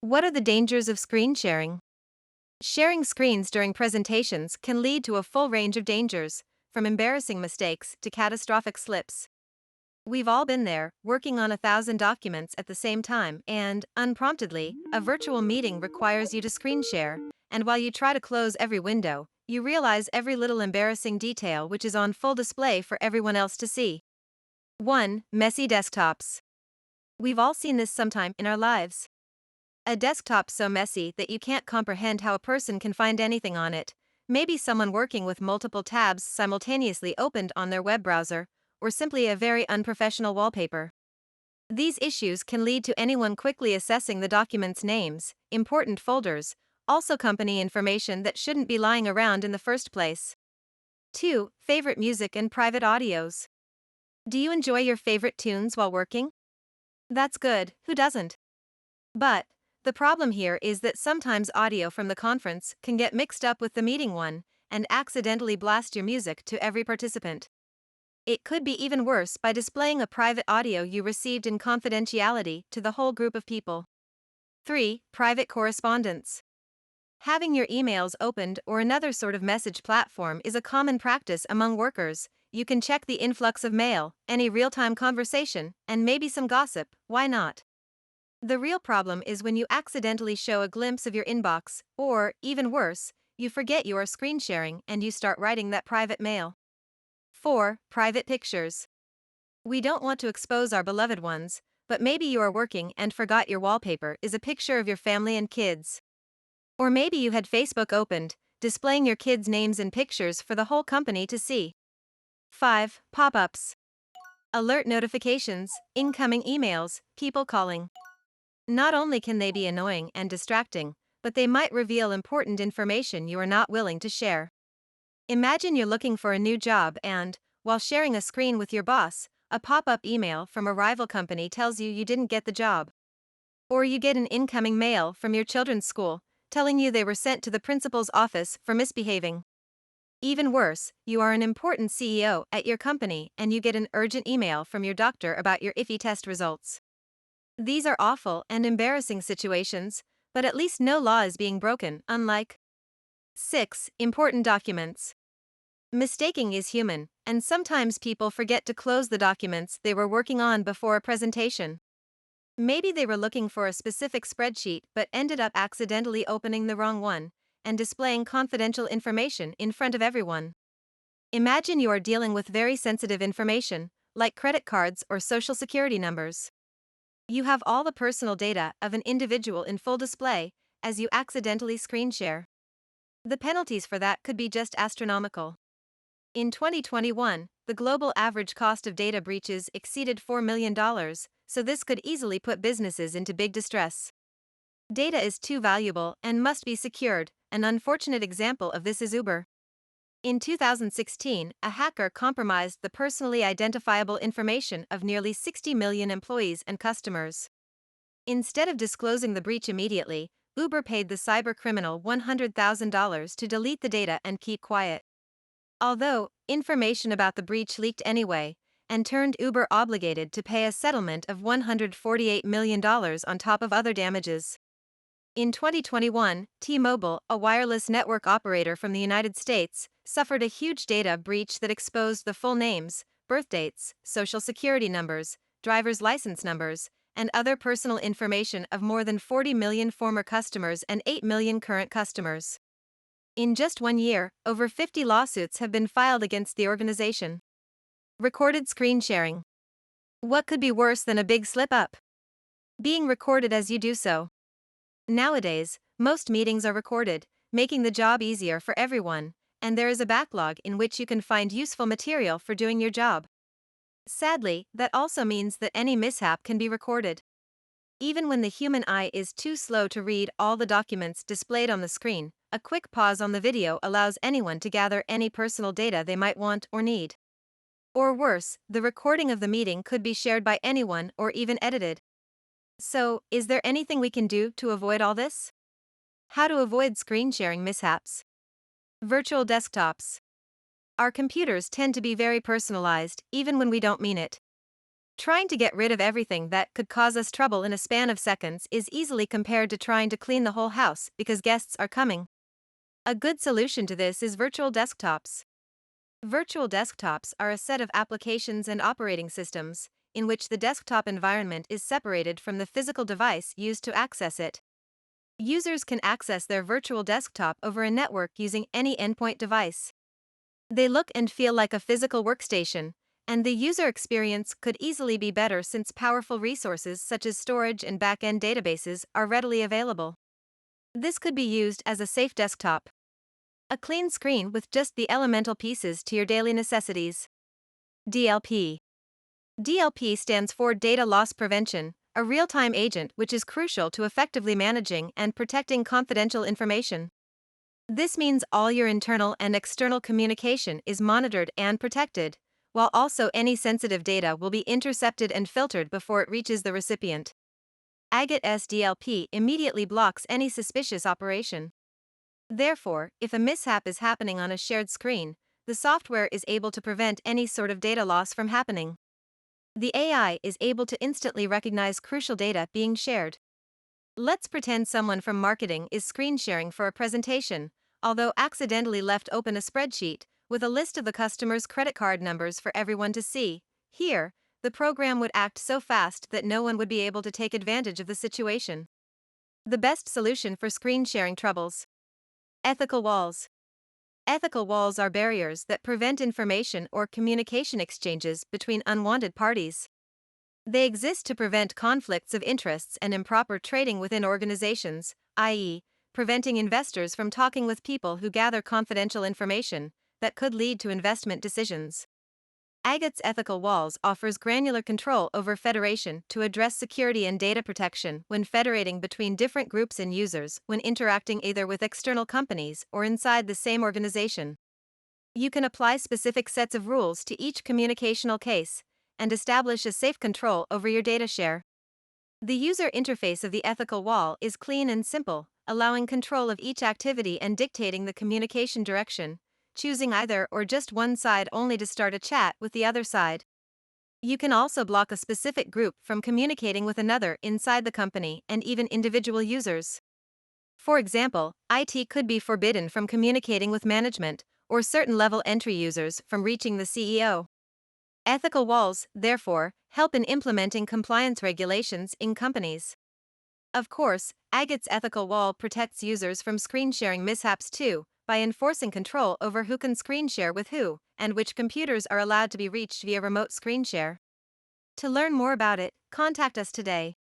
What are the dangers of screen sharing? Sharing screens during presentations can lead to a full range of dangers, from embarrassing mistakes to catastrophic slips. We've all been there, working on 1,000 documents at the same time, and, unpromptedly, a virtual meeting requires you to screen share, and while you try to close every window, you realize every little embarrassing detail which is on full display for everyone else to see. 1. Messy desktops. We've all seen this sometime in our lives. A desktop so messy that you can't comprehend how a person can find anything on it. Maybe someone working with multiple tabs simultaneously opened on their web browser, or simply a very unprofessional wallpaper. These issues can lead to anyone quickly assessing the document's names, important folders, also company information that shouldn't be lying around in the first place. 2. Favorite music and private audios. Do you enjoy your favorite tunes while working? That's good, who doesn't? But the problem here is that sometimes audio from the conference can get mixed up with the meeting one and accidentally blast your music to every participant. It could be even worse by displaying a private audio you received in confidentiality to the whole group of people. 3. Private correspondence. Having your emails opened or another sort of message platform is a common practice among workers. You can check the influx of mail, any real time conversation, and maybe some gossip, why not? The real problem is when you accidentally show a glimpse of your inbox, or, even worse, you forget you are screen sharing and you start writing that private mail. 4. Private pictures. We don't want to expose our beloved ones, but maybe you are working and forgot your wallpaper is a picture of your family and kids. Or maybe you had Facebook opened, displaying your kids' names and pictures for the whole company to see. 5. Pop ups. Alert notifications, incoming emails, people calling. Not only can they be annoying and distracting, but they might reveal important information you are not willing to share. Imagine you're looking for a new job and, while sharing a screen with your boss, a pop-up email from a rival company tells you didn't get the job. Or you get an incoming mail from your children's school, telling you they were sent to the principal's office for misbehaving. Even worse, you are an important CEO at your company and you get an urgent email from your doctor about your iffy test results. These are awful and embarrassing situations, but at least no law is being broken, unlike 6. Important documents. Mistaking is human, and sometimes people forget to close the documents they were working on before a presentation. Maybe they were looking for a specific spreadsheet but ended up accidentally opening the wrong one and displaying confidential information in front of everyone. Imagine you are dealing with very sensitive information, like credit cards or social security numbers. You have all the personal data of an individual in full display as you accidentally screen share. The penalties for that could be just astronomical. In 2021, the global average cost of data breaches exceeded $4 million, so this could easily put businesses into big distress. Data is too valuable and must be secured. An unfortunate example of this is Uber. In 2016, a hacker compromised the personally identifiable information of nearly 60 million employees and customers. Instead of disclosing the breach immediately, Uber paid the cybercriminal $100,000 to delete the data and keep quiet. Although, information about the breach leaked anyway, and turned Uber obligated to pay a settlement of $148 million on top of other damages. In 2021, T-Mobile, a wireless network operator from the United States, suffered a huge data breach that exposed the full names, birth dates, social security numbers, driver's license numbers, and other personal information of more than 40 million former customers and 8 million current customers. In just 1 year, over 50 lawsuits have been filed against the organization. Recorded screen sharing. What could be worse than a big slip-up? Being recorded as you do so. Nowadays, most meetings are recorded, making the job easier for everyone, and there is a backlog in which you can find useful material for doing your job. Sadly, that also means that any mishap can be recorded. Even when the human eye is too slow to read all the documents displayed on the screen, a quick pause on the video allows anyone to gather any personal data they might want or need. Or worse, the recording of the meeting could be shared by anyone or even edited. So, is there anything we can do to avoid all this? How to avoid screen sharing mishaps? Virtual desktops. Our computers tend to be very personalized, even when we don't mean it. Trying to get rid of everything that could cause us trouble in a span of seconds is easily compared to trying to clean the whole house because guests are coming. A good solution to this is virtual desktops. Virtual desktops are a set of applications and operating systems in which the desktop environment is separated from the physical device used to access it. Users can access their virtual desktop over a network using any endpoint device. They look and feel like a physical workstation, and the user experience could easily be better since powerful resources such as storage and back-end databases are readily available. This could be used as a safe desktop. A clean screen with just the elemental pieces to your daily necessities. DLP. DLP stands for Data Loss Prevention, a real-time agent which is crucial to effectively managing and protecting confidential information. This means all your internal and external communication is monitored and protected, while also any sensitive data will be intercepted and filtered before it reaches the recipient. AGAT DLP immediately blocks any suspicious operation. Therefore, if a mishap is happening on a shared screen, the software is able to prevent any sort of data loss from happening. The AI is able to instantly recognize crucial data being shared. Let's pretend someone from marketing is screen sharing for a presentation, although accidentally left open a spreadsheet with a list of the customer's credit card numbers for everyone to see. Here, the program would act so fast that no one would be able to take advantage of the situation. The best solution for screen sharing troubles. Ethical walls. Ethical walls are barriers that prevent information or communication exchanges between unwanted parties. They exist to prevent conflicts of interests and improper trading within organizations, i.e., preventing investors from talking with people who gather confidential information that could lead to investment decisions. AGAT's ethical walls offers granular control over federation to address security and data protection when federating between different groups and users when interacting either with external companies or inside the same organization. You can apply specific sets of rules to each communicational case and establish a safe control over your data share. The user interface of the ethical wall is clean and simple, allowing control of each activity and dictating the communication direction, choosing either or just one side only to start a chat with the other side. You can also block a specific group from communicating with another inside the company and even individual users. For example, IT could be forbidden from communicating with management, or certain level entry users from reaching the CEO. Ethical walls, therefore, help in implementing compliance regulations in companies. Of course, AGAT's ethical wall protects users from screen sharing mishaps too, by enforcing control over who can screen share with who, and which computers are allowed to be reached via remote screen share. To learn more about it, contact us today.